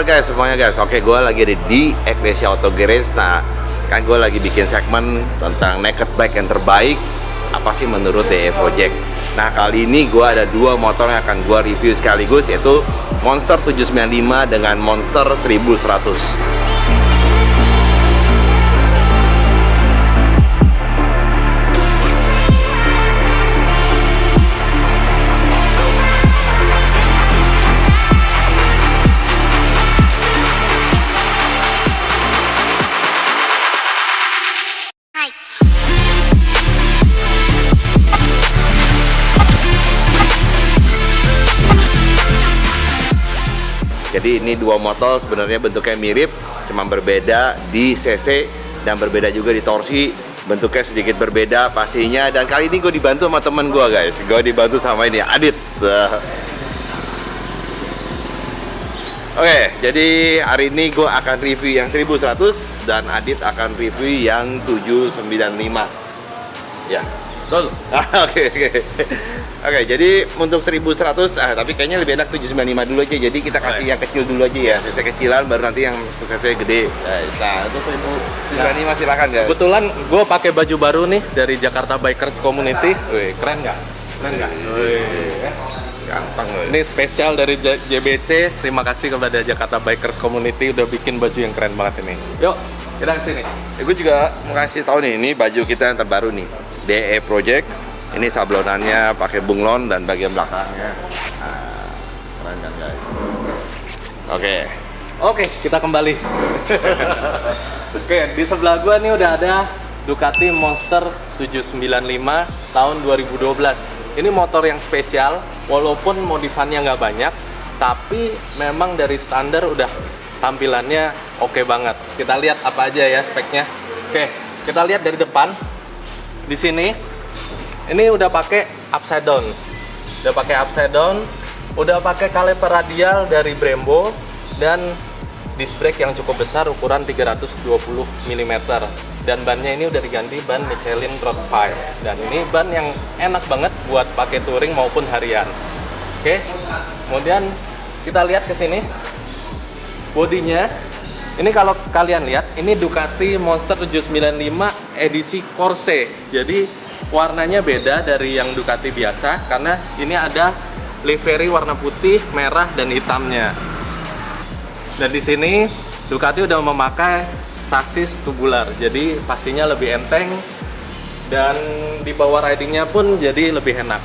guys semuanya guys. Oke, gue lagi ada di Eklesia Auto Garage. Nah, kan gue lagi bikin segmen tentang naked bike yang terbaik apa sih menurut DE Project. Nah, kali ini gue ada dua motor yang akan gue review sekaligus, yaitu Monster 795 dengan Monster 1100. Jadi ini dua motor sebenarnya bentuknya mirip, cuma berbeda di cc dan berbeda juga di torsi. Bentuknya sedikit berbeda pastinya. Dan kali ini gue dibantu sama temen gue guys. Gue dibantu sama ini Adit. Oke, jadi hari ini gue akan review yang 1100 dan Adit akan review yang 795. Ya, betul. Oke, jadi untuk 1100, tapi kayaknya lebih enak 795 dulu aja. Jadi kita kasih yang kecil dulu aja ya, cc kecilan baru nanti yang cc gede. Nah, itu 795 silakan guys. Kebetulan gue pakai baju baru nih dari Jakarta Bikers Community. Wih, keren nggak? Keren nggak? Gampang loh. Ini spesial dari JBC. Terima kasih kepada Jakarta Bikers Community udah bikin baju yang keren banget ini. Yuk, kita kesini. Gue juga mau kasih tahu nih, ini baju kita yang terbaru nih, DE Project. Ini sablonannya pakai bunglon dan bagian belakangnya. Nah, keren kan guys. Oke, kita kembali. Oke, di sebelah gua nih udah ada Ducati Monster 795 tahun 2012. Ini motor yang spesial, walaupun modifannya nggak banyak, tapi memang dari standar udah tampilannya oke banget. Kita lihat apa aja ya speknya. Oke, kita lihat dari depan. Di sini ini udah pakai upside down, udah pakai kaliper radial dari Brembo dan disc brake yang cukup besar ukuran 320 mm. Dan bannya ini udah diganti ban Michelin Road 5. Dan ini ban yang enak banget buat pakai touring maupun harian. Oke, kemudian kita lihat ke sini, bodinya. Ini kalau kalian lihat, ini Ducati Monster 795 edisi Corse. Jadi warnanya beda dari yang Ducati biasa karena ini ada livery warna putih, merah, dan hitamnya. Dan di sini Ducati udah memakai sasis tubular, jadi pastinya lebih enteng dan di bawah ridingnya pun jadi lebih enak.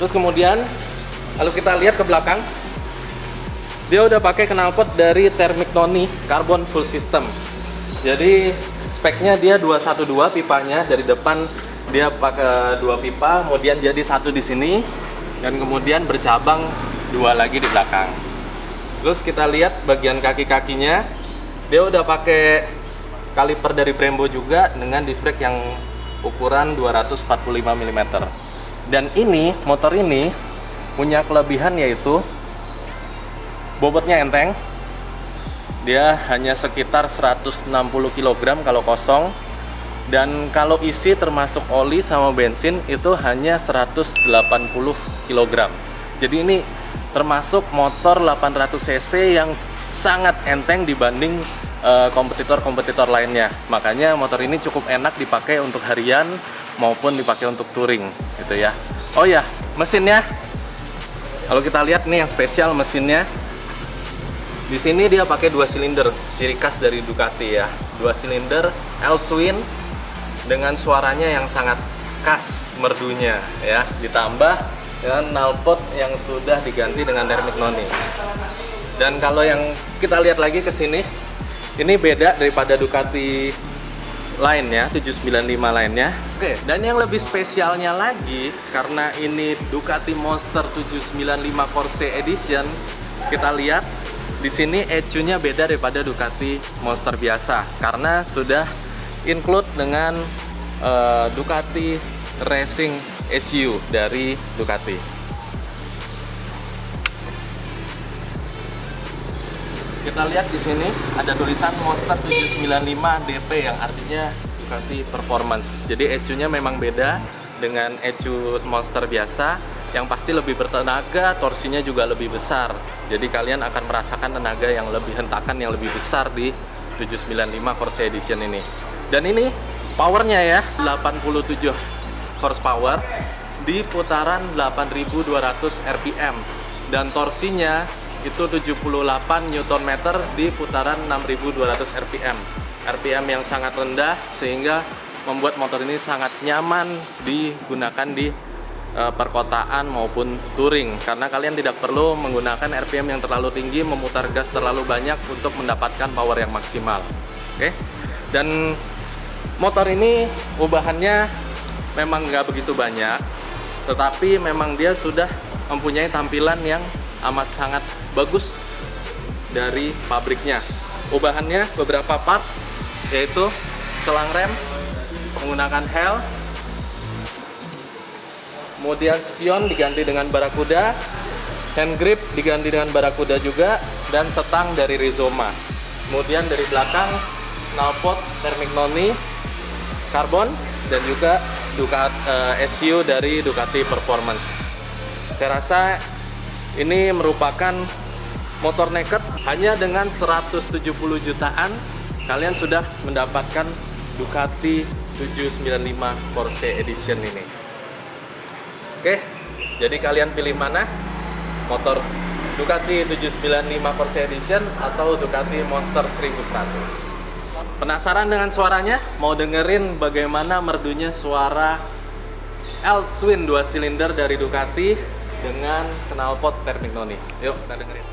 Terus kemudian kalau kita lihat ke belakang, dia udah pakai knalpot dari Thermicnoni Carbon Full System. Jadi speknya dia 212 pipanya, dari depan dia pakai 2 pipa, kemudian jadi 1 di sini dan kemudian bercabang 2 lagi di belakang. Terus kita lihat bagian kaki-kakinya, dia udah pakai kaliper dari Brembo juga dengan disc brake yang ukuran 245 mm. Dan ini motor ini punya kelebihan yaitu bobotnya enteng. Dia hanya sekitar 160 kg kalau kosong, dan kalau isi termasuk oli sama bensin itu hanya 180 kg. Jadi ini termasuk motor 800 cc yang sangat enteng dibanding kompetitor-kompetitor lainnya. Makanya motor ini cukup enak dipakai untuk harian maupun dipakai untuk touring gitu ya. Oh ya, mesinnya. Kalau kita lihat nih yang spesial mesinnya. Di sini dia pakai 2 silinder, ciri khas dari Ducati ya. 2 silinder L-twin dengan suaranya yang sangat khas merdunya ya. Ditambah dengan knalpot yang sudah diganti dengan Thermicnoni. Dan kalau yang kita lihat lagi ke sini, ini beda daripada Ducati lainnya, 795 lainnya. Oke, dan yang lebih spesialnya lagi karena ini Ducati Monster 795 Corse Edition, kita lihat di sini ECU-nya beda daripada Ducati Monster biasa karena sudah include dengan Ducati Racing ECU dari Ducati. Kita lihat di sini ada tulisan Monster 795 DP yang artinya Ducati Performance. Jadi ECU-nya memang beda dengan ECU Monster biasa yang pasti lebih bertenaga, torsinya juga lebih besar. Jadi kalian akan merasakan tenaga yang lebih hentakan, yang lebih besar di 795 Corsa Edition ini. Dan ini powernya ya, 87 horsepower di putaran 8200 rpm. Dan torsinya itu 78 Nm di putaran 6200 rpm. RPM yang sangat rendah sehingga membuat motor ini sangat nyaman digunakan di perkotaan maupun touring, karena kalian tidak perlu menggunakan RPM yang terlalu tinggi, memutar gas terlalu banyak untuk mendapatkan power yang maksimal. Oke. Dan motor ini ubahannya memang nggak begitu banyak, tetapi memang dia sudah mempunyai tampilan yang amat sangat bagus dari pabriknya. Ubahannya beberapa part, yaitu selang rem menggunakan Hell, kemudian spion diganti dengan Barakuda, hand grip diganti dengan Barakuda juga, dan setang dari Rizoma. Kemudian dari belakang knalpot Termignoni karbon dan juga SU dari Ducati Performance. Saya rasa ini merupakan motor naked. Hanya dengan 170 jutaan kalian sudah mendapatkan Ducati 795 Corsa Edition ini. Oke, jadi kalian pilih mana? Motor Ducati 795 Corsa Edition atau Ducati Monster 1100? Penasaran dengan suaranya? Mau dengerin bagaimana merdunya suara L-Twin 2 silinder dari Ducati dengan knalpot Termignoni? Yuk, kita dengerin.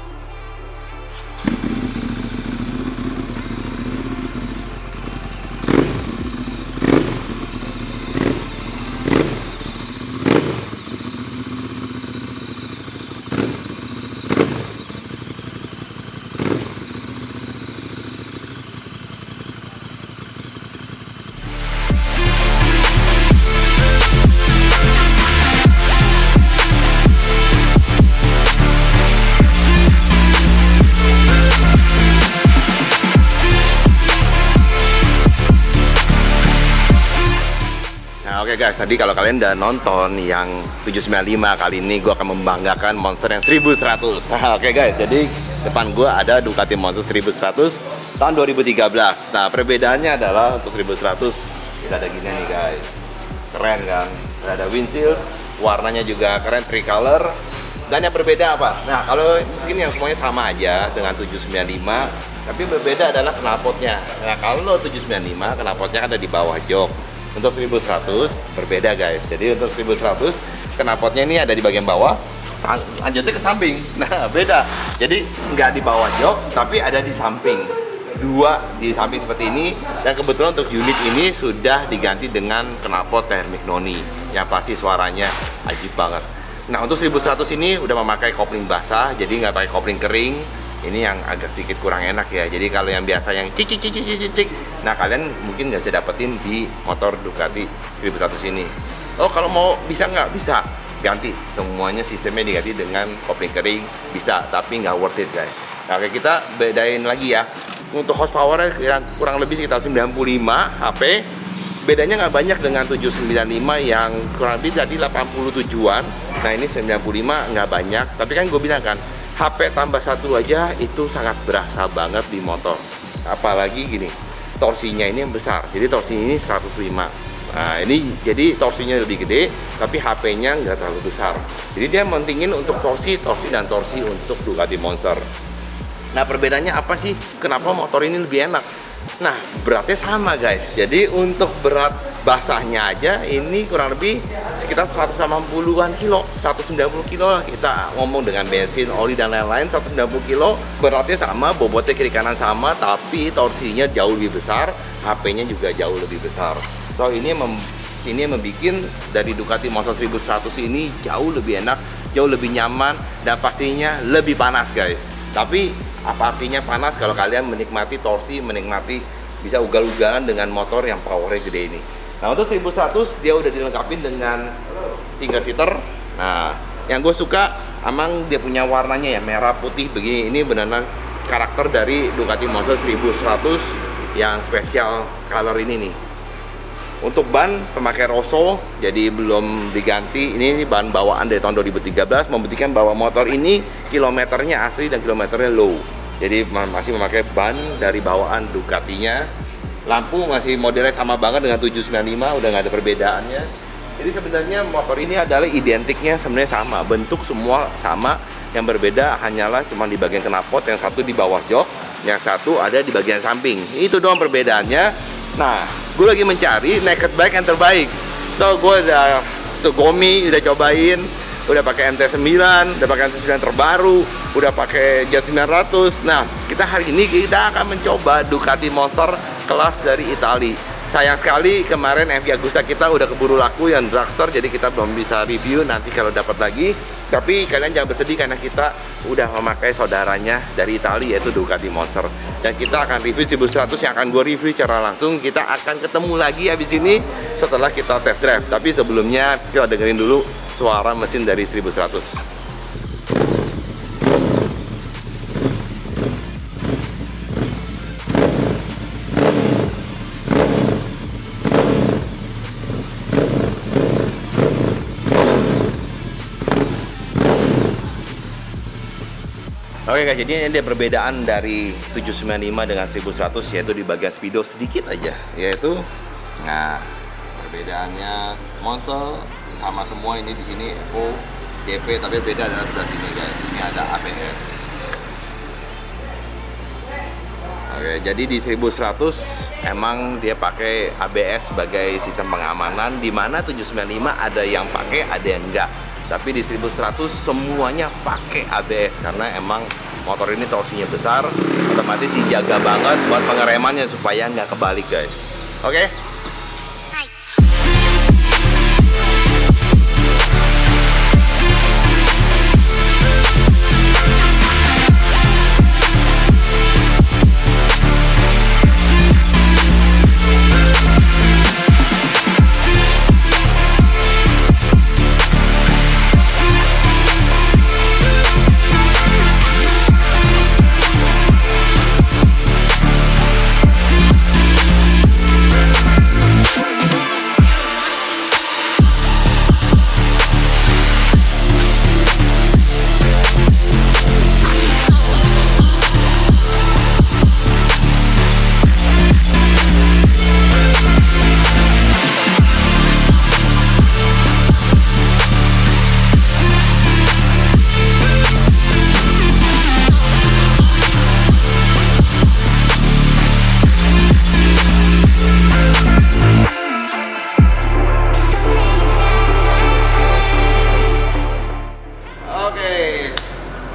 Oke guys, tadi kalau kalian udah nonton yang 795, kali ini gue akan membanggakan monster yang 1100. Nah, oke guys, jadi depan gue ada Ducati Monster 1100 tahun 2013. Nah, perbedaannya adalah untuk 1100 kita ada gini nih guys, keren kan? Ada windshield, warnanya juga keren, tricolor. Dan yang berbeda apa? Nah, kalau ini yang semuanya sama aja dengan 795, tapi berbeda adalah knalpotnya. Nah, kalau 795 knalpotnya ada di bawah jok. Untuk 1100 berbeda guys. Jadi untuk 1100 knalpotnya ini ada di bagian bawah, lanjutnya ke samping. Nah, beda. Jadi nggak di bawah jok, tapi ada di samping. Dua di samping seperti ini. Dan kebetulan untuk unit ini sudah diganti dengan knalpot Termignoni yang pasti suaranya ajib banget. Nah, untuk 1100 ini udah memakai kopling basah, jadi nggak pakai kopling kering. Ini yang agak sedikit kurang enak ya. Jadi kalau yang biasa yang cik cik cik cik cik, nah kalian mungkin nggak bisa dapetin di motor Ducati 1100 ini. Oh, kalau mau bisa nggak? Bisa. Ganti semuanya, sistemnya diganti dengan kopling kering, bisa, tapi nggak worth it guys. Nah, oke, kita bedain lagi ya. Untuk horsepower kurang lebih sekitar 95 HP. Bedanya nggak banyak dengan 795 yang kurang lebih tadi 87-an. Nah, ini 95 nggak banyak, tapi kan gue bilang kan, HP tambah satu aja itu sangat berasa banget di motor. Apalagi gini, torsinya ini yang besar, jadi torsi ini 105. Nah, ini jadi torsinya lebih gede, tapi HP-nya nggak terlalu besar. Jadi dia mentingin untuk torsi untuk Ducati Monster. Nah, perbedaannya apa sih? Kenapa motor ini lebih enak? Nah, beratnya sama guys. Jadi untuk berat basahnya aja ini kurang lebih sekitar 180-an kilo, 190 kilo kita ngomong dengan bensin, oli dan lain-lain. 190 kilo, beratnya sama, bobotnya kiri kanan sama, tapi torsinya jauh lebih besar, HP-nya juga jauh lebih besar. So ini yang membuat dari Ducati Monster 1100 ini jauh lebih enak, jauh lebih nyaman, dan pastinya lebih panas guys. Tapi apa artinya panas kalau kalian menikmati torsi, menikmati bisa ugal-ugalan dengan motor yang powernya gede ini. Nah, untuk 1100 dia udah dilengkapi dengan single seater. Nah, yang gue suka emang dia punya warnanya ya, merah putih begini. Ini benar-benar karakter dari Ducati Monster 1100 yang spesial color ini nih. Untuk ban pemakai Rosso, jadi belum diganti. Ini ban bawaan dari tahun 2013, membuktikan bahwa motor ini kilometernya asli dan kilometernya low. Jadi masih memakai ban dari bawaan Ducatinya. Lampu masih modelnya sama banget dengan 795, udah nggak ada perbedaannya. Jadi sebenarnya motor ini adalah identiknya sebenarnya sama, bentuk semua sama. Yang berbeda hanyalah cuma di bagian knalpot, yang satu di bawah jok, yang satu ada di bagian samping. Itu doang perbedaannya. Nah, gue lagi mencari naked bike yang terbaik. So, gue udah Sugomi, udah cobain, udah pakai MT-9, udah pakai MT-9 terbaru, udah pakai Jet 900. Nah, hari ini kita akan mencoba Ducati Monster kelas dari Italia. Sayang sekali kemarin MV Agusta kita udah keburu laku yang dragster, jadi kita belum bisa review. Nanti kalau dapat lagi. Tapi kalian jangan bersedih karena kita udah memakai saudaranya dari Italia, yaitu Ducati Monster. Dan kita akan review 1100 yang akan gue review secara langsung. Kita akan ketemu lagi habis ini setelah kita test drive. Tapi sebelumnya kita dengerin dulu suara mesin dari 1100. Oke guys, jadi ini ada perbedaan dari 795 dengan 1100, yaitu di bagian speedo sedikit aja, yaitu nah perbedaannya Monster sama semua ini di sini Evo, DP, tapi beda adalah sebelah sini guys. Ini ada ABS. Oke, jadi di 1100 emang dia pakai ABS sebagai sistem pengamanan, di mana 795 ada yang pakai, ada yang enggak. Tapi di 1100 semuanya pakai ABS karena emang motor ini torsinya besar, otomatis dijaga banget buat pengeremannya supaya nggak kebalik guys. Oke?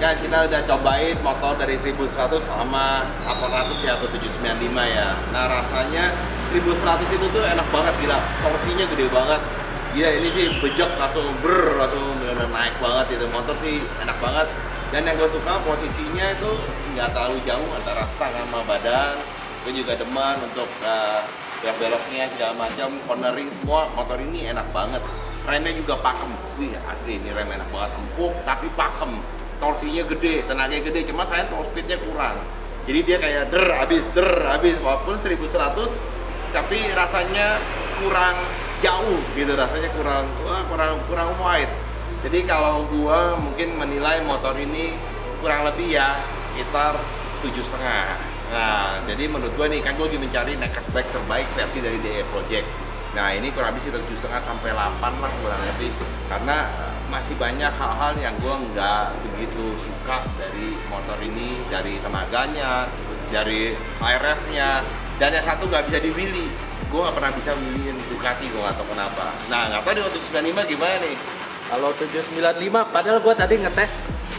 Guys, kita udah cobain motor dari 1100 sama 800 ya, atau 795 ya. Nah, rasanya 1100 itu tuh enak banget, gila. Torsinya gede banget. Gila, ini sih bejek langsung langsung bener-bener naik banget itu. Motor sih enak banget. Dan yang gue suka posisinya itu nggak terlalu jauh antara stang sama badan. Gue juga demen untuk belok-beloknya segala macam, cornering semua. Motor ini enak banget. Remnya juga pakem. Wih, asli ini rem enak banget, empuk tapi pakem. Torsinya gede, tenaganya gede, cuma saya top speednya kurang. Jadi dia kayak der habis walaupun 1100 tapi rasanya kurang jauh gitu, rasanya kurang wide. Jadi kalau gua mungkin menilai motor ini kurang lebih ya sekitar 7,5. Nah, jadi menurut gua nih kan gua lagi mencari naked bike terbaik versi dari DE Project. Nah, ini kurang lebih sekitar 7,5 sampai 8 lah kurang lebih, karena masih banyak hal-hal yang gue nggak begitu suka dari motor ini, dari tenaganya, dari IRF-nya, dan yang satu nggak bisa di-wheelie. Gue nggak pernah bisa wheeliein Ducati, gue nggak tahu kenapa. Nah, nggak tahu di 795 gimana nih? Kalau 795, padahal gue tadi ngetes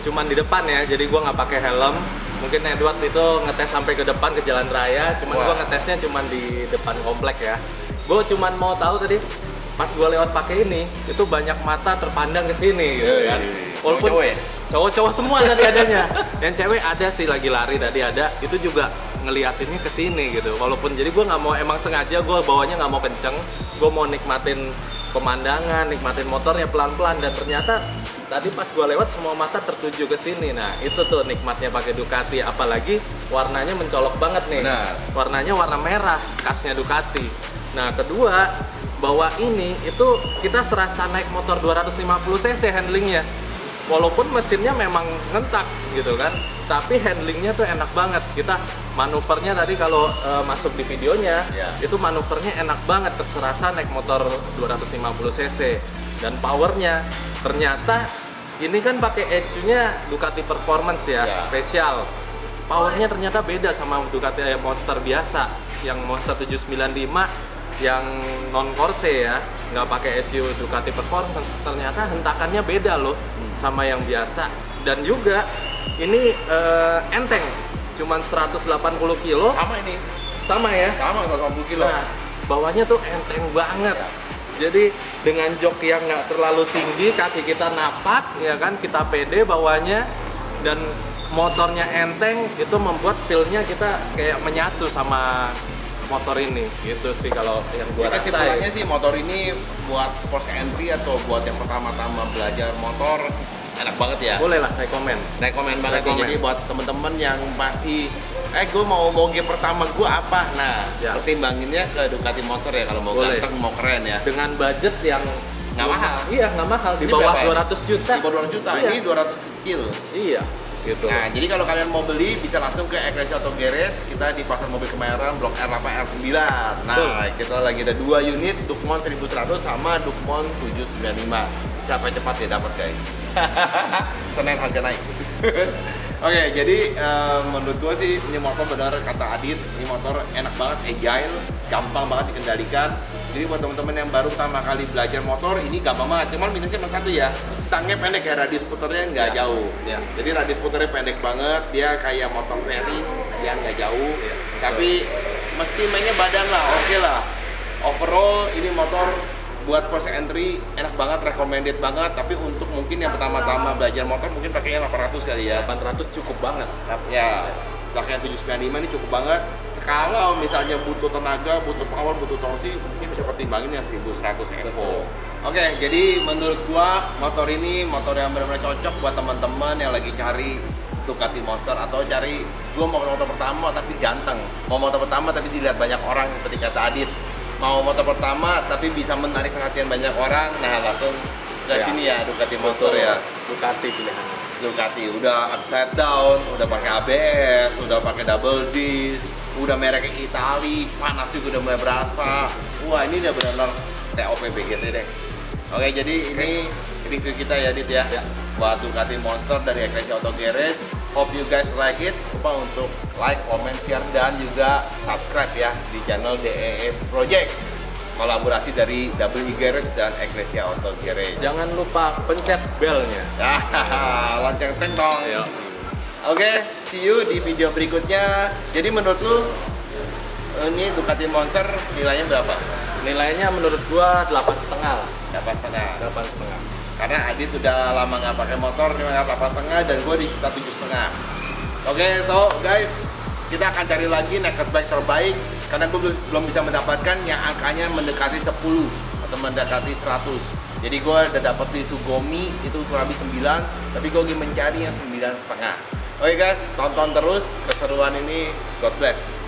cuman di depan ya, jadi gue nggak pakai helm. Mungkin Edward itu ngetes sampai ke depan ke jalan raya, cuman gue ngetesnya cuman di depan komplek ya. Gue cuman mau tahu tadi pas gue lewat pakai ini itu banyak mata terpandang ke sini gitu kan. Walaupun cowok-cowok semua tadi adanya. Yang cewek ada sih lagi lari tadi ada, itu juga ngeliatinnya ke sini gitu. Walaupun jadi gue nggak mau, emang sengaja gue bawanya nggak mau kenceng, gue mau nikmatin pemandangan, nikmatin motornya pelan-pelan, dan ternyata tadi pas gue lewat semua mata tertuju ke sini. Nah, itu tuh nikmatnya pakai Ducati, apalagi warnanya mencolok banget nih. Benar. Warnanya warna merah, khasnya Ducati. Nah, kedua, bahwa ini itu kita serasa naik motor 250 cc handlingnya. Walaupun mesinnya memang ngentak gitu kan, tapi handlingnya tuh enak banget. Kita manuvernya tadi kalau masuk di videonya, itu manuvernya enak banget, terserasa naik motor 250 cc. Dan powernya ternyata ini kan pakai ECU-nya Ducati Performance ya, spesial. Powernya ternyata beda sama Ducati Monster biasa, yang Monster 795 yang non Corse ya, nggak pakai ECU Ducati Performance. Ternyata hentakannya beda loh sama yang biasa. Dan juga ini enteng, cuman 180 kilo. Sama ini. Sama ya? Sama 180 kilo. Nah, bawahnya tuh enteng banget. Jadi dengan jok yang nggak terlalu tinggi, kaki kita napak, ya kan, kita pede bawahnya, dan motornya enteng, itu membuat feel-nya kita kayak menyatu sama motor ini. Gitu sih kalau yang gua Jadi rasain. kesimpulannya sih motor ini buat first entry atau buat yang pertama-tama belajar motor enak banget ya. Boleh lah, rekomen. Rekomen banget Rekomen. ya. Jadi buat temen-temen yang masih gue mau game pertama gue apa, nah pertimbanginnya ke Ducati Monster ya kalau mau Boleh. ganteng, mau keren ya. Dengan budget yang Nggak mahal. Iya, nggak mahal, di Ini bawah berapa ya? 200 juta. Di bawah 200 juta, Iya. ini 200 kilo. Iya, gitu. Nah, jadi kalau kalian mau beli bisa langsung ke Ecclesia Auto Garage. Kita di Pasar Mobil Kemayoran, Blok R8 R9. Nah, kita lagi ada 2 unit, Dukmon 1100 sama Dukmon 795. Siapa yang cepat ya dapat guys. Senin harga naik. Oke, jadi menurut gua sih ini motor benar kata Adit, ini motor enak banget, agile, gampang banget dikendalikan. Jadi buat teman-teman yang baru pertama kali belajar motor, ini gampang banget. Cuman minusnya cuma satu ya, stangnya pendek ya, radius puternya nggak jauh. Ya. Jadi radius puternya pendek banget, dia kayak motor fairing, dia nggak jauh. Tapi mesti mainnya badan lah, oke lah. Overall ini motor buat first entry enak banget, recommended banget. Tapi untuk mungkin yang pertama-tama belajar motor mungkin pakainya 800 kali ya. 800 cukup banget. Ya, pakaian 795 ini cukup banget. Kalau misalnya butuh tenaga, butuh power, butuh torsi, mungkin bisa pertimbangin yang 1100 Evo. Oke, jadi menurut gua motor ini motor yang benar-benar cocok buat teman-teman yang lagi cari Ducati Monster atau cari gua mau motor pertama tapi ganteng, mau motor pertama tapi dilihat banyak orang seperti kata Adit, mau motor pertama tapi bisa menarik perhatian banyak orang. Nah, langsung ke sini ya Ducati Monster ya. Ducati pilihan. Ducati udah upside down, udah pakai ABS, udah pakai double disc, udah mereknya Itali, panas juga udah mulai berasa. Wah, ini udah benar-benar TOP BGT deh. Oke, jadi ini review kita ya Dit ya, buat Ducati Monster dari Ecclesia Auto Garage. Hope you guys like it. Lupa untuk like, comment, share, dan juga subscribe ya di channel DEF Project, kolaborasi dari WI Garage dan Ecclesia Auto Garage. Jangan lupa pencet belnya. Lonceng teng dong. Ayo. Oke, see you di video berikutnya. Jadi menurut lu ini Ducati Monster nilainya berapa? Nilainya menurut gua 8,5 lah. 8,5. 8,5. Karena Adit udah lama nggak pakai motor, dia 8,5 dan gue di kita 7,5. Oke, so guys, kita akan cari lagi naked bike terbaik karena gue belum bisa mendapatkan yang angkanya mendekati 10 atau mendekati 100. Jadi gue udah dapet di Sugomi itu kurang lebih 9, tapi gue lagi mencari yang 9,5. Oke guys, tonton terus keseruan ini. God bless.